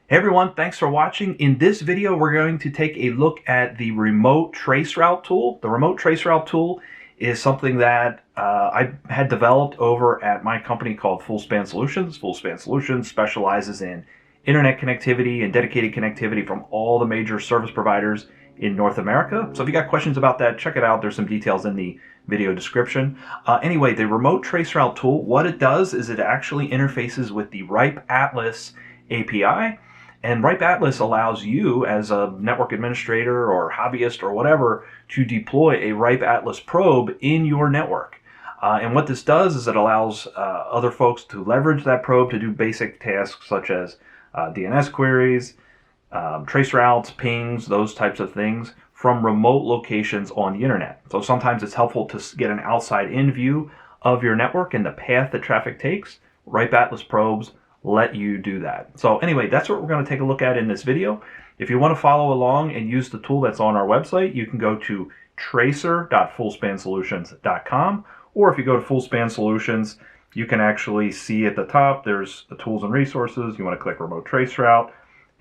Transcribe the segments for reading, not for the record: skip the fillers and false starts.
Hey everyone, thanks for watching. In this video, we're going to take a look at the remote traceroute tool. The remote traceroute tool is something that I had developed over at my company called Fullspan Solutions. Fullspan Solutions specializes in internet connectivity and dedicated connectivity from all the major service providers in North America. So if you got questions about that, check it out. There's some details in the video description. Anyway, the remote traceroute tool, what it does is it actually interfaces with the RIPE Atlas API. And RIPE Atlas allows you as a network administrator or hobbyist or whatever to deploy a RIPE Atlas probe in your network. And what this does is it allows other folks to leverage that probe to do basic tasks such as DNS queries, trace routes, pings, those types of things from remote locations on the internet. So sometimes it's helpful to get an outside-in view of your network and the path that traffic takes. RIPE Atlas probes let you do that. So anyway, that's what we're going to take a look at in this video. If you want to follow along and use the tool that's on our website, you can go to tracer.fullspansolutions.com, or if you go to Fullspan Solutions, you can actually see at the top there's the tools and resources. You want to click remote traceroute.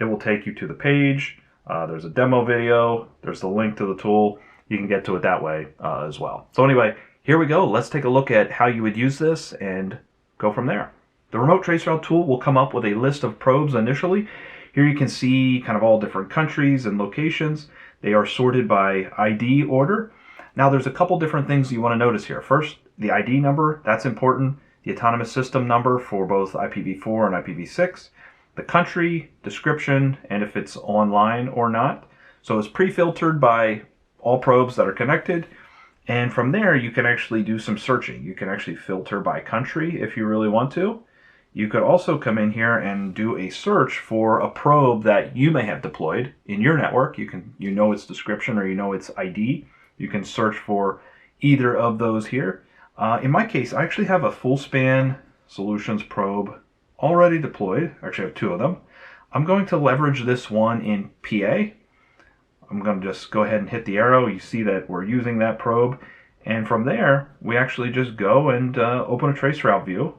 It will take you to the page. There's a demo video. There's the link to the tool. You can get to it that way as well. So anyway, here we go. Let's take a look at how you would use this and go from there. The remote traceroute tool will come up with a list of probes initially. Here you can see kind of all different countries and locations. They are sorted by ID order. Now there's a couple different things you want to notice here. First, the ID number, that's important. The autonomous system number for both IPv4 and IPv6. The country, description, and if it's online or not. So it's pre-filtered by all probes that are connected. And from there, you can actually do some searching. You can actually filter by country if you really want to. You could also come in here and do a search for a probe that you may have deployed in your network. You know its description or you know its ID. You can search for either of those here. In my case, I actually have a Fullspan Solutions probe already deployed. Actually, I have two of them. I'm going to leverage this one in PA. I'm going to just go ahead and hit the arrow. You see that we're using that probe. And from there, we actually just go and open a traceroute view.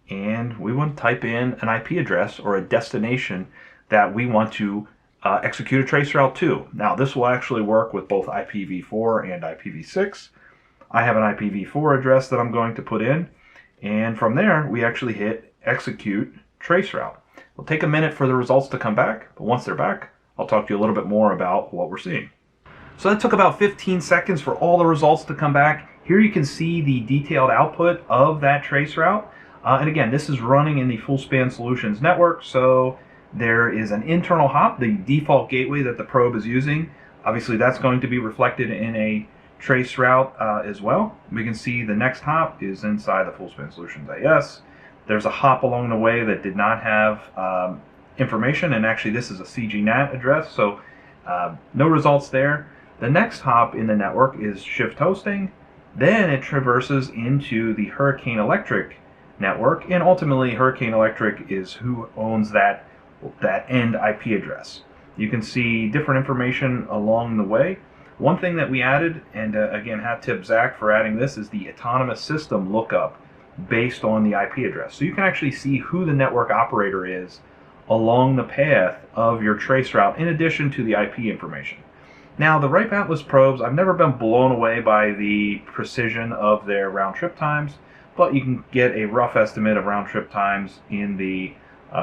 And we want to type in an IP address or a destination that we want to execute a traceroute to. Now, this will actually work with both IPv4 and IPv6. I have an IPv4 address that I'm going to put in. And from there, we actually hit execute traceroute. It'll take a minute for the results to come back, but once they're back, I'll talk to you a little bit more about what we're seeing. So that took about 15 seconds for all the results to come back. Here you can see the detailed output of that traceroute. And again, this is running in the Fullspan Solutions network, so there is an internal hop, the default gateway that the probe is using. Obviously, that's going to be reflected in a traceroute as well. We can see the next hop is inside the Fullspan Solutions AS. There's a hop along the way that did not have information, and actually this is a CGNAT address, so no results there. The next hop in the network is shift hosting. Then it traverses into the Hurricane Electric network, and ultimately Hurricane Electric is who owns that end IP address. You can see different information along the way. One thing that we added, and again, hat tip Zach for adding this, is the autonomous system lookup based on the IP address. So you can actually see who the network operator is along the path of your traceroute in addition to the IP information. Now, the RIPE Atlas probes, I've never been blown away by the precision of their round trip times, but you can get a rough estimate of round trip times in the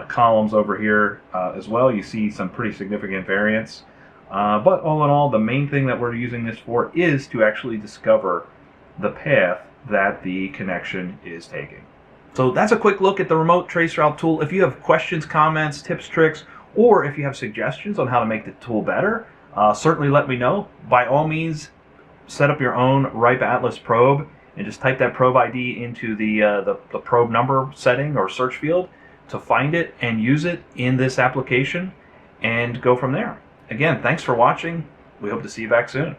columns over here as well. You see some pretty significant variance. But all in all, the main thing that we're using this for is to actually discover the path that the connection is taking. So that's a quick look at the remote traceroute tool. If you have questions, comments, tips, tricks, or if you have suggestions on how to make the tool better, certainly let me know. By all means, set up your own RIPE Atlas probe and just type that probe ID into the probe number setting or search field to find it and use it in this application and go from there. Again, thanks for watching. We hope to see you back soon.